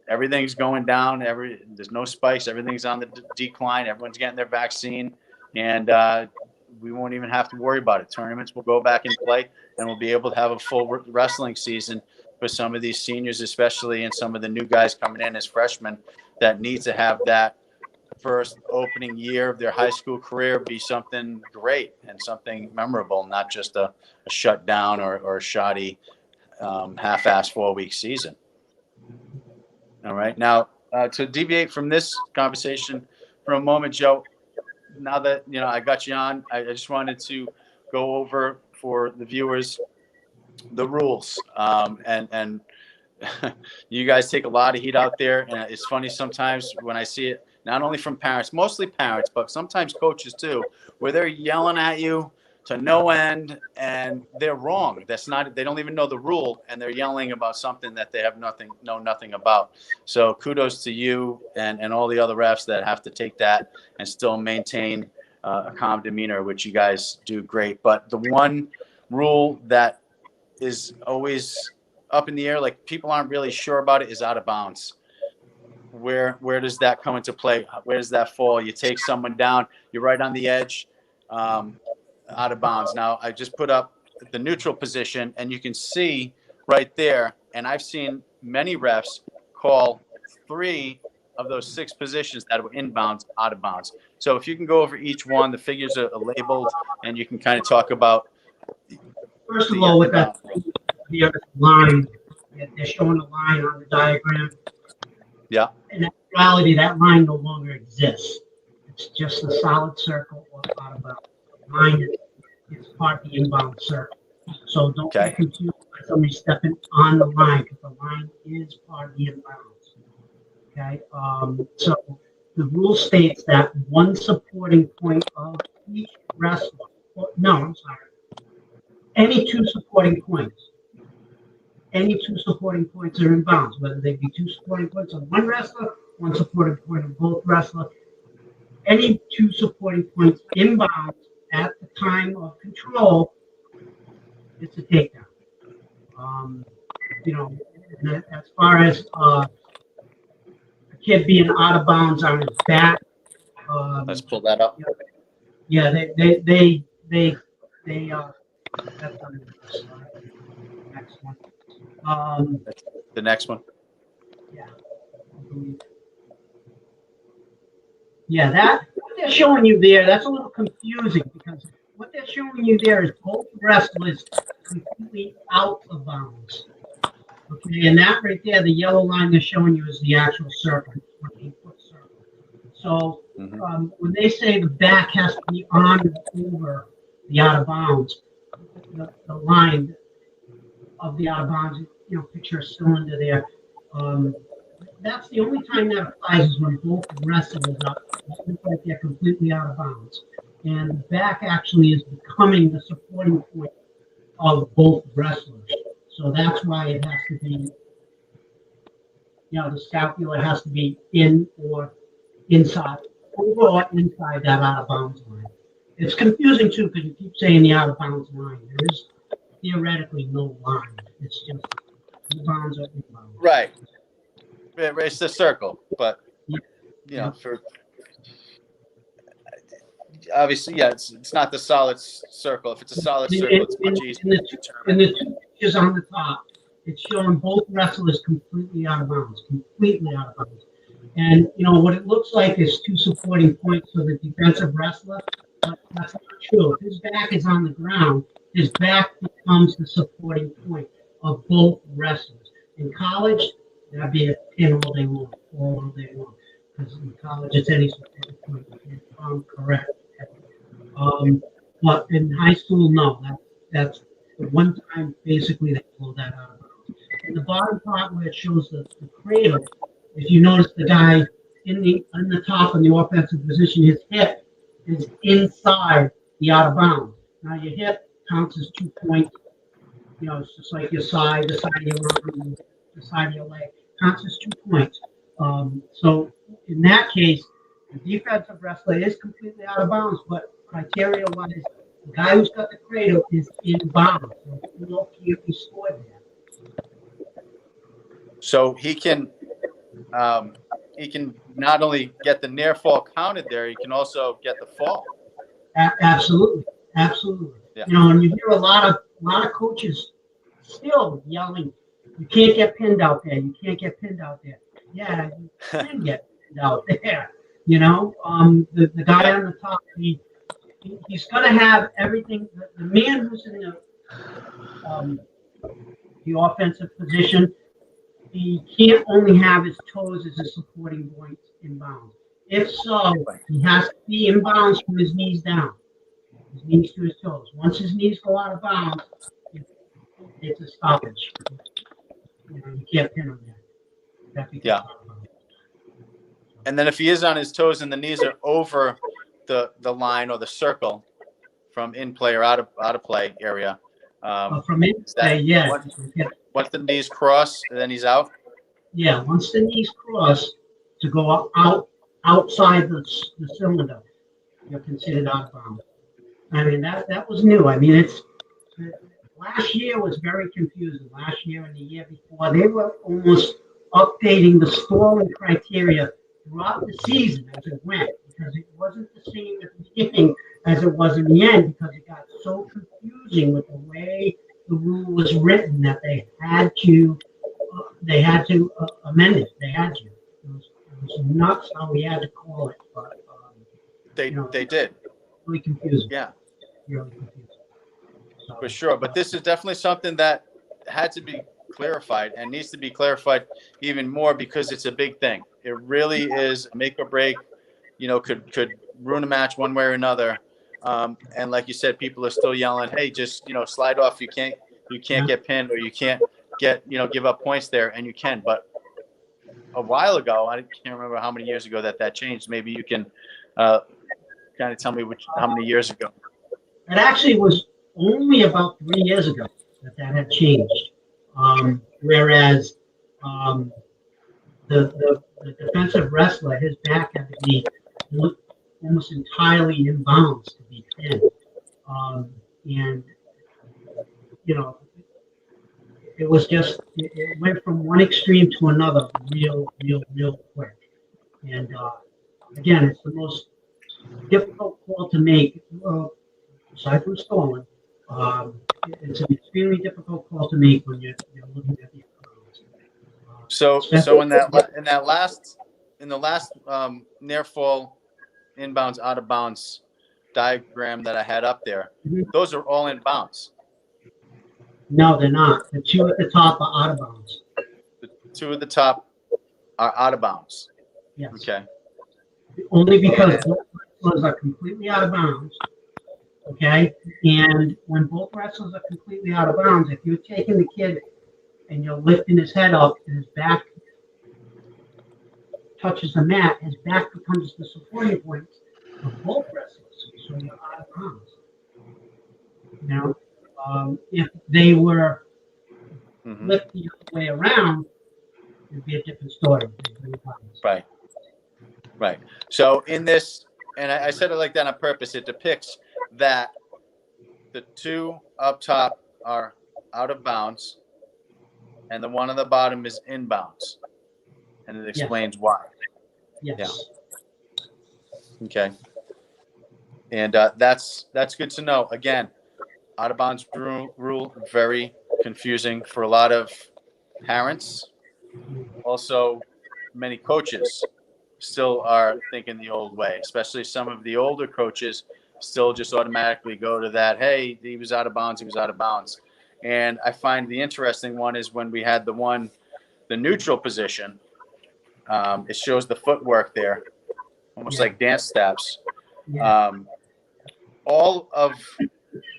Everything's going down. There's no spikes. Everything's on the decline. Everyone's getting their vaccine, and we won't even have to worry about it. Tournaments will go back in play, and we'll be able to have a full wrestling season for some of these seniors, especially, and some of the new guys coming in as freshmen that need to have that first opening year of their high school career be something great and something memorable, not just a shutdown or a shoddy half-assed 4-week season. All right. Now, to deviate from this conversation for a moment, Joe, now that I got you on, I just wanted to go over for the viewers the rules. And you guys take a lot of heat out there, and it's funny sometimes when I see it, not only from parents, mostly parents, but sometimes coaches too, where they're yelling at you to no end, and they're wrong. That's not, they don't even know the rule, and they're yelling about something that they have know nothing about. So kudos to you and all the other refs that have to take that and still maintain a calm demeanor, which you guys do great. But the one rule that is always up in the air, like people aren't really sure about it, is out of bounds. Where does that come into play? Where does that fall? You take someone down, you're right on the edge, out of bounds. Now, I just put up the neutral position, and you can see right there, and I've seen many refs call 3 of those 6 positions that were inbounds out of bounds. So if you can go over each one, the figures are labeled, and you can kind of talk about. First of all, with that the other line, they're showing a line on the diagram. Yeah. In actuality, that line no longer exists. It's just a solid circle or out of bounds. The line is part of the inbound circle. So don't get confused by somebody stepping on the line, because the line is part of the inbounds. Okay. So the rule states that one supporting point of each wrestler. Any 2 supporting points. Any 2 supporting points are in bounds, whether they be 2 supporting points on one wrestler, 1 supporting point on both wrestlers. Any 2 supporting points in bounds at the time of control, it's a takedown. As far as a kid being out of bounds on his back, Let's pull that up. Yeah, they that's on the next one. The next one. Yeah. Yeah, that what they're showing you there, that's a little confusing, because what they're showing you there is both wrestlers completely out of bounds. Okay, and that right there, the yellow line they're showing you is the actual circle, 14-foot circle. So when they say the back has to be on or over the out of bounds, the line of the out of bounds, picture a cylinder there. That's the only time that applies is when both wrestlers are look like they're completely out of bounds. And the back actually is becoming the supporting point of both wrestlers. So that's why it has to be, the scapula has to be in or inside, over or inside that out of bounds line. It's confusing too, because you keep saying the out of bounds line. There is theoretically no line. It's just the bounds are inbounds. Right. It's the circle, but for obviously, it's not the solid circle. If it's a solid circle, it's much easier to determine. And the 2 pictures on the top, it's showing both wrestlers completely out of bounds, And what it looks like is 2 supporting points for the defensive wrestler, but that's not true. If his back is on the ground, his back becomes the supporting point of both wrestlers. In college, that'd be a pin all day long, because in college it's any supporting point. If I'm correct. But in high school, no. That's the one time basically they pull that out of bounds. In the bottom part where it shows the cradle, if you notice the guy in the top in the offensive position, his hip is inside the out of bounds. Now your hip counts as 2 points. It's just like your side, the side of your arm, the side of your leg, counts as 2 points. So in that case, the defensive wrestler is completely out of bounds, but criteria-wise, the guy who's got the cradle is in bounds. So no can't be scored there. So he can not only get the near fall counted there, he can also get the fall. Absolutely. Yeah. And you hear a lot of coaches still yelling, "You can't get pinned out there. You can't get pinned out there." Yeah, you can get pinned out there. The guy on the top, he's going to have everything. The man who's in the offensive position, he can't only have his toes as a supporting point in bounds. If so, he has to be in bounds from his knees down, his knees to his toes. Once his knees go out of bounds, it's a stoppage. You can't pin him there. That becomes Yeah. out of bounds. And then if he is on his toes and the knees are over the line or the circle from in play or out of play area, From in play, yeah. Once the knees cross, then he's out. Yeah, once the knees cross to go outside the cylinder, you're considered out of bounds. I mean, that was new. I mean, last year was very confusing. Last year and the year before, they were almost updating the scoring criteria throughout the season as it went, because it wasn't the same at the beginning as it was in the end, because it got so confusing with the way the rule was written that they had to amend it. They had to. It was nuts how we had to call it, but they did. Really confusing. Yeah, really confusing. So, for sure. But this is definitely something that had to be clarified and needs to be clarified even more, because it's a big thing. It really is make or break. Could ruin a match one way or another. And like you said, people are still yelling, "Hey, just slide off. You can't get pinned, or you can't get give up points there," and you can. But a while ago, I can't remember how many years ago that changed. Maybe you can kind of tell me how many years ago. it actually was only about 3 years ago that had changed. Whereas the defensive wrestler, his back had to be almost entirely in bounds to be pinned. And it was just, it went from one extreme to another real quick. And again, it's the most difficult call to make, aside from stalling. It's an extremely difficult call to make when you're looking at the opponents. So in the last near fall, inbounds, out of bounds diagram that I had up there, those are all in bounds. No, they're not. The two at the top are out of bounds. The two at the top are out of bounds. Yes. Okay. Only because both wrestlers are completely out of bounds. Okay. And when both wrestlers are completely out of bounds, if you're taking the kid and you're lifting his head up and his back touches the mat, his back becomes the supporting point of both wrestlers. So you're out of bounds. Now, if they were flipped the other way around, it'd be a different story. Right. So in this, and I said it like that on purpose, it depicts that the two up top are out of bounds and the one on the bottom is in bounds. And it explains why. Yes. Yeah. Okay. And that's good to know. Again, out of bounds rule, very confusing for a lot of parents. Also, many coaches still are thinking the old way, especially some of the older coaches still just automatically go to that, hey, he was out of bounds. And I find the interesting one is when we had the neutral position, it shows the footwork there, almost like dance steps. All of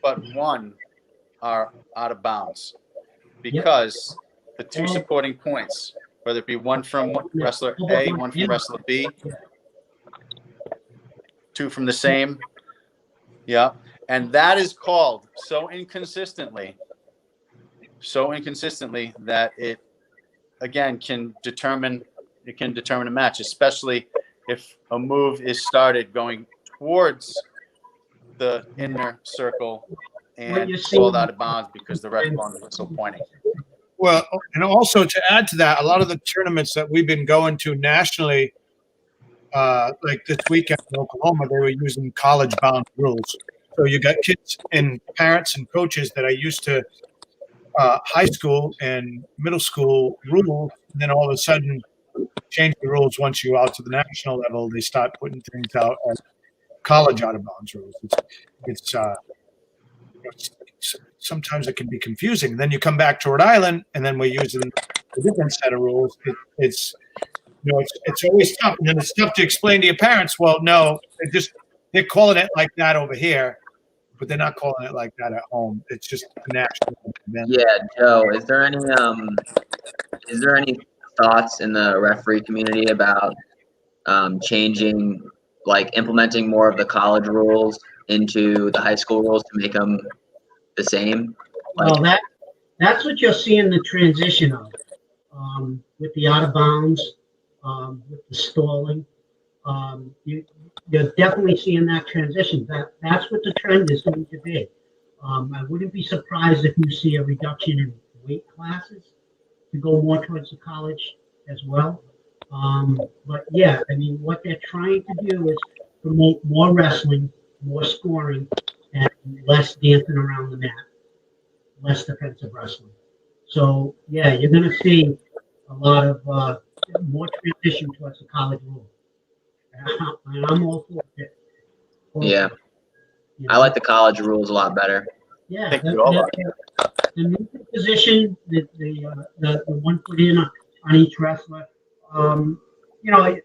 but one are out of bounds because the two supporting points, whether it be one from wrestler A, one from wrestler B, two from the same. Yeah. And that is called so inconsistently that it, again, can determine a match, especially if a move is started going towards the inner circle and called out of bounds because the ref was whistle pointing. Well, and also to add to that, a lot of the tournaments that we've been going to nationally, like this weekend in Oklahoma, they were using college bound rules. So you got kids and parents and coaches that are used to high school and middle school rules, and then all of a sudden change the rules once you're out to the national level. They start putting things out as college out of bounds rules. It's sometimes it can be confusing. Then you come back to Rhode Island, and then we're using a different set of rules. It's it's always tough, and then it's tough to explain to your parents. Well, no, they're calling it like that over here, but they're not calling it like that at home. It's just a national event. Yeah, Joe, is there any thoughts in the referee community about changing, like implementing more of the college rules into the high school rules to make them the same? Well, that's what you're seeing the transition of, with the out of bounds, with the stalling. You're definitely seeing that transition. That's what the trend is going to be. I wouldn't be surprised if you see a reduction in weight classes to go more towards the college as well. But yeah, I mean, what they're trying to do is promote more wrestling, more scoring, and less dancing around the mat, less defensive wrestling. So yeah, you're going to see a lot of more transition towards the college rule. And I'm all for it. Yeah, You I know? like the college rules a lot better. Yeah, Thank you all. the new position, the one put in on each wrestler. You know,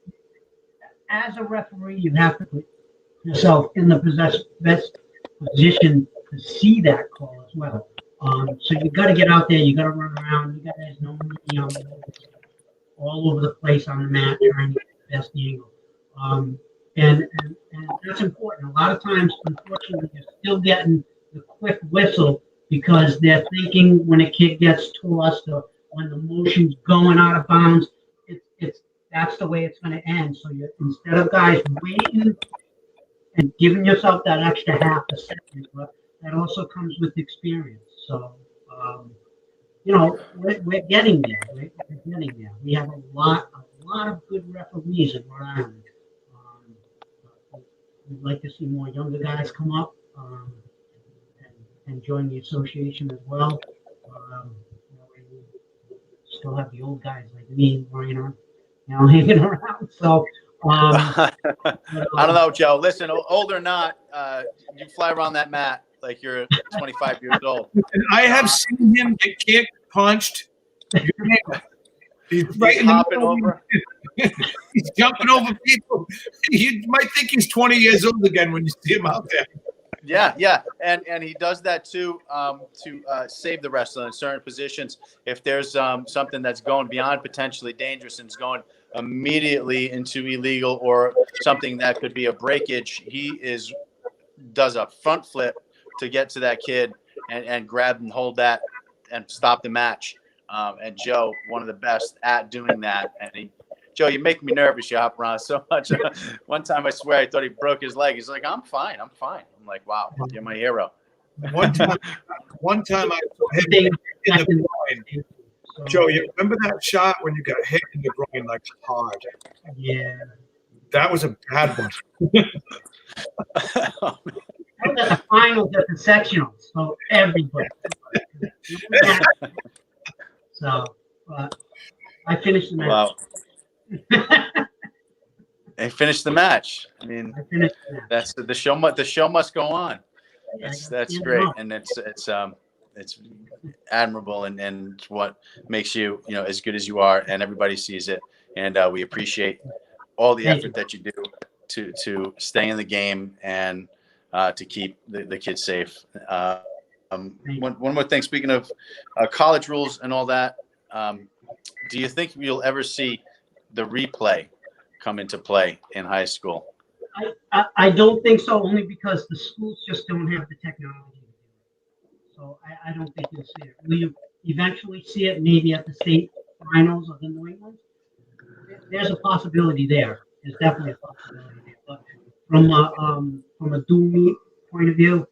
as a referee, you have to put yourself in the best position to see that call as well. So you got to get out there. You got to run around. You guys know me. All over the place on the mat trying to get the best angle. And that's important. A lot of times, unfortunately, you're still getting the quick whistle because they're thinking when a kid gets tossed or when the motion's going out of bounds, that's the way it's going to end. So you, instead of guys waiting and giving yourself that extra half a second, but that also comes with experience. So, you know, we're getting there. We're getting there. We have a lot of good referees in Rhode Island. We'd like to see more younger guys come up and join the association as well. You know, we still have the old guys like me, hanging around. So, I don't know, Joe. Listen, old or not, you fly around that mat like you're 25 years old. And I have seen him get kicked, punched. He's right in the Hopping middle. over. He's jumping over people. You might think he's 20 years old again when you see him out there. Yeah, and he does that too to save the wrestler in certain positions. If there's something that's going beyond potentially dangerous and is going immediately into illegal or something that could be a breakage, he does a front flip to get to that kid and grab and hold that and stop the match. And Joe, one of the best at doing that. And Joe, you make me nervous. You hop around so much. One time, I swear, I thought he broke his leg. He's like, I'm fine. I'm like, wow, you're my hero. One time I hit him in the groin. Joe, you remember that shot when you got hit in the groin like hard? yeah. That was a bad one. That was at the finals at the sectionals, so everybody. So, I finished the match. Wow. They finished the match. I mean, I finished the match. that's the show. The show must go on. That's Yeah, great, no. and it's admirable, and what makes you as good as you are, and everybody sees it, and we appreciate all the Thank effort that you do to stay in the game and to keep the kids safe. One more thing. Speaking of college rules and all that, do you think you'll ever see the replay come into play in high school? I don't think so, only because the schools just don't have the technology to do it. So I don't think you'll see it. Will you eventually see it maybe at the state finals of the New England? There's a possibility there. There's definitely a possibility there. But from a dual meet point of view,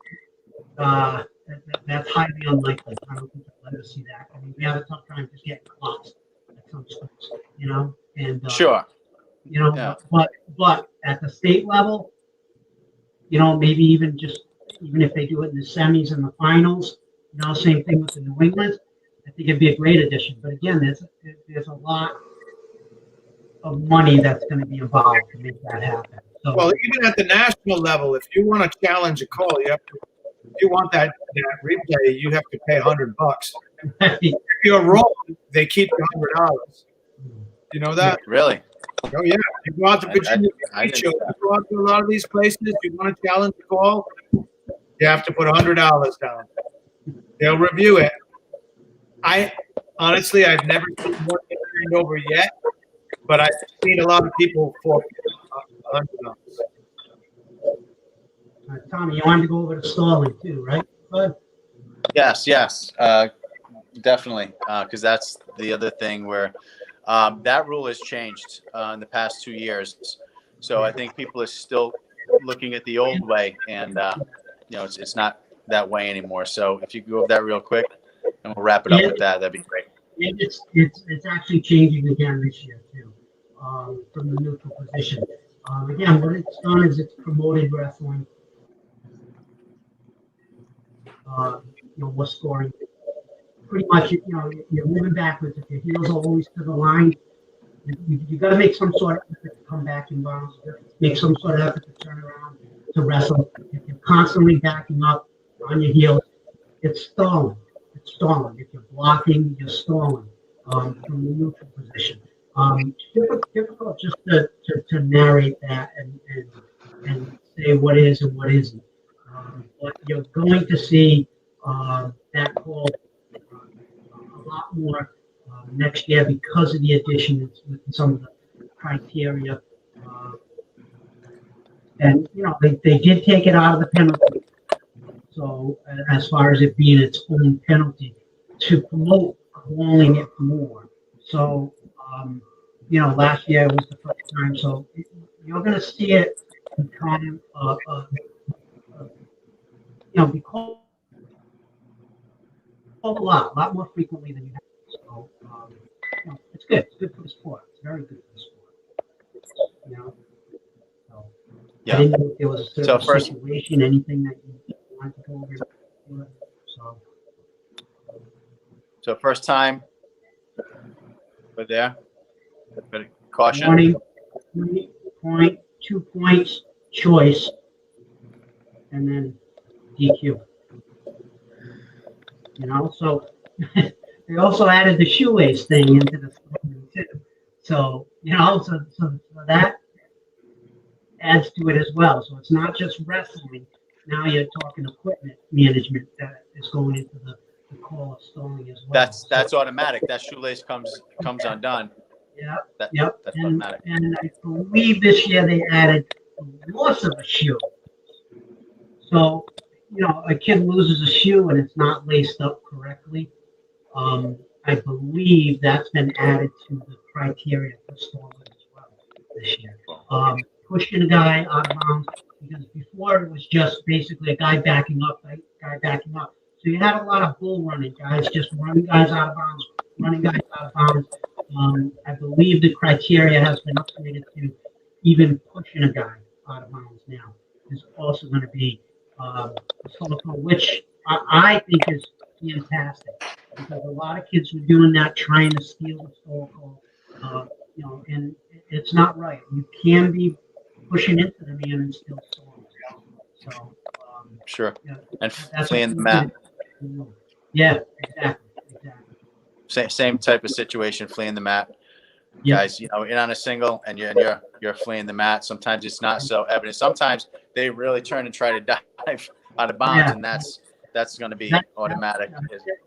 that's highly unlikely. I don't think you'll ever see that. I mean, we have a tough time just getting caught at some schools, and Sure. Yeah. But at the state level, maybe even if they do it in the semis and the finals, same thing with the New England. I think it'd be a great addition. But again, there's a lot of money that's going to be involved to make that happen. So, Well, even at the national level, if you want to challenge a call, if you want that replay, you have to pay $100. If you're wrong, they keep $100. You know that? Really? Oh yeah. You go out to Virginia I Beach, didn't you know that. go out to a lot of these places. You want to challenge the call, you have to put $100 down. They'll review it. I honestly, I've never seen one get turned over yet, but I've seen a lot of people forfeit $100. Tommy, you wanted to go over to stalling too, right? Bud? Yes, definitely. Because that's the other thing where that rule has changed in the past 2 years. So I think people are still looking at the old way, and it's not that way anymore. So if you could go over that real quick, and we'll wrap it up with that, that'd be great. And it's actually changing again this year too, from the neutral position. Again, what it's done is it's promoted wrestling. More scoring. Pretty much, you're moving backwards. If your heels are always to the line, you got to make some sort of effort to come back in bounds. Make some sort of effort to turn around to wrestle. If you're constantly backing up on your heels, it's stalling. It's stalling. If you're blocking, you're stalling from the neutral position. Difficult just to narrate that and say what is and what isn't. But you're going to see that call a lot more next year because of the additions with some of the criteria. And they did take it out of the penalty. So as far as it being its own penalty, to promote calling it more. So last year was the first time. So you're going to see it become be called a lot more frequently than you have. So it's good. It's good for the sport. It's very good for the sport. So I didn't know if there was a certain situation, anything that you wanted to go over. So first time, but there, but caution. Warning, 3 2 points, choice, and then DQ. So they also added the shoelace thing into the too. So so that adds to it as well. So it's not just wrestling. Now you're talking equipment management that is going into the call of stalling as well. That's automatic. That shoelace comes undone. Yeah. That's automatic. And I believe this year they added the loss of a shoe. So a kid loses a shoe and it's not laced up correctly. I believe that's been added to the criteria for stalling as well this year. Pushing a guy out of bounds, because before it was just basically a guy backing up. So you had a lot of bull running, guys just running guys out of bounds. I believe the criteria has been upgraded to even pushing a guy out of bounds now is also going to be which I think is fantastic, because a lot of kids were doing that, trying to steal the stall call, and it's not right. You can be pushing into the man and still stalling. So Sure. And that's fleeing the mat. Yeah, exactly. Same type of situation, fleeing the mat. Yeah. Guys, in on a single and you're fleeing the mat. Sometimes it's not so evident. Sometimes they really turn and try to dive out of bounds, and that's going to be automatic.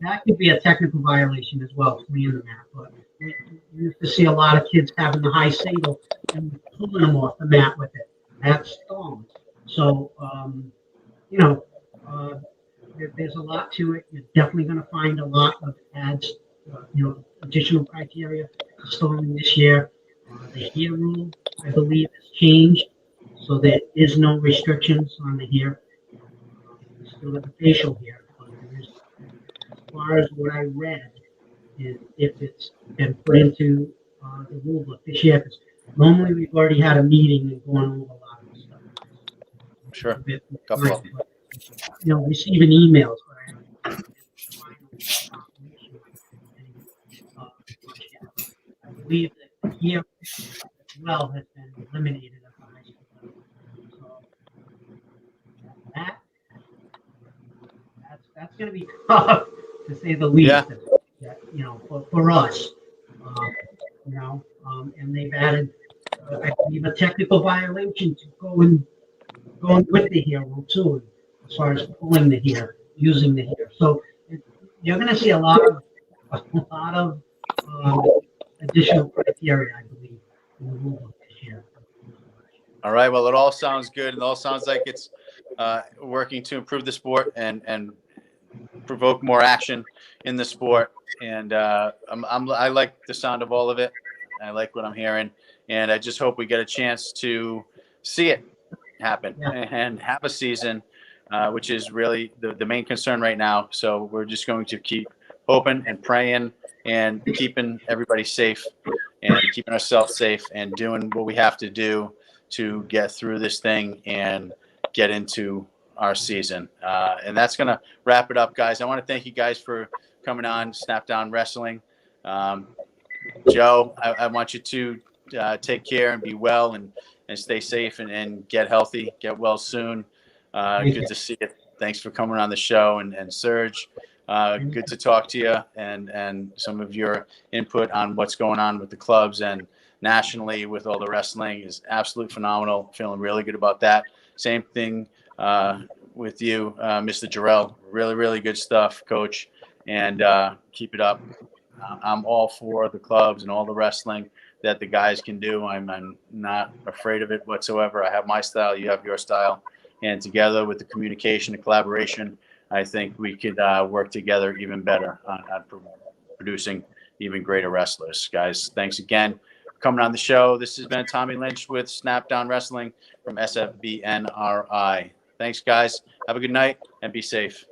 That could be a technical violation as well, fleeing the mat. But you used to see a lot of kids having the high single and pulling them off the mat with it. That's stalling. So there's a lot to it. You're definitely going to find a lot of adds, additional criteria for stalling this year. The hair rule, I believe, has changed, so there is no restrictions on the hair. Still have the facial hair. As far as what I read, is if it's been put into the rule book this year, because normally we've already had a meeting and gone over a lot of stuff. Sure. Couple of them. Receiving emails. I believe that here as well has been eliminated at the high school level. So that's going to be tough, to say the least. Yeah. for us. And they've added, I believe, a technical violation to going with the hero too, as far as pulling the hair, using the hair. So you're going to see a lot of additional criteria, I believe, in the rule this year. All right. Well, it all sounds good, and it all sounds like it's working to improve the sport and provoke more action in the sport. And I like the sound of all of it. I like what I'm hearing, and I just hope we get a chance to see it happen and have a season, which is really the main concern right now. So we're just going to keep hoping and praying and keeping everybody safe and keeping ourselves safe and doing what we have to do to get through this thing and get into our season. And that's going to wrap it up, guys. I want to thank you guys for coming on Snapdown Wrestling. Joe, I want you to take care and be well and stay safe and get healthy, get well soon. Good to see you. Thanks for coming on the show. And Serge, good to talk to you and some of your input on what's going on with the clubs and nationally with all the wrestling is absolutely phenomenal. Feeling really good about that. Same thing with you, Mr. Jarrell. Really, really good stuff, Coach. And keep it up. I'm all for the clubs and all the wrestling that the guys can do. I'm not afraid of it whatsoever. I have my style. You have your style. And together with the communication and collaboration, I think we could work together even better on producing even greater wrestlers. Guys, thanks again for coming on the show. This has been Tommy Lynch with Snapdown Wrestling from SFBNRI. Thanks, guys. Have a good night and be safe.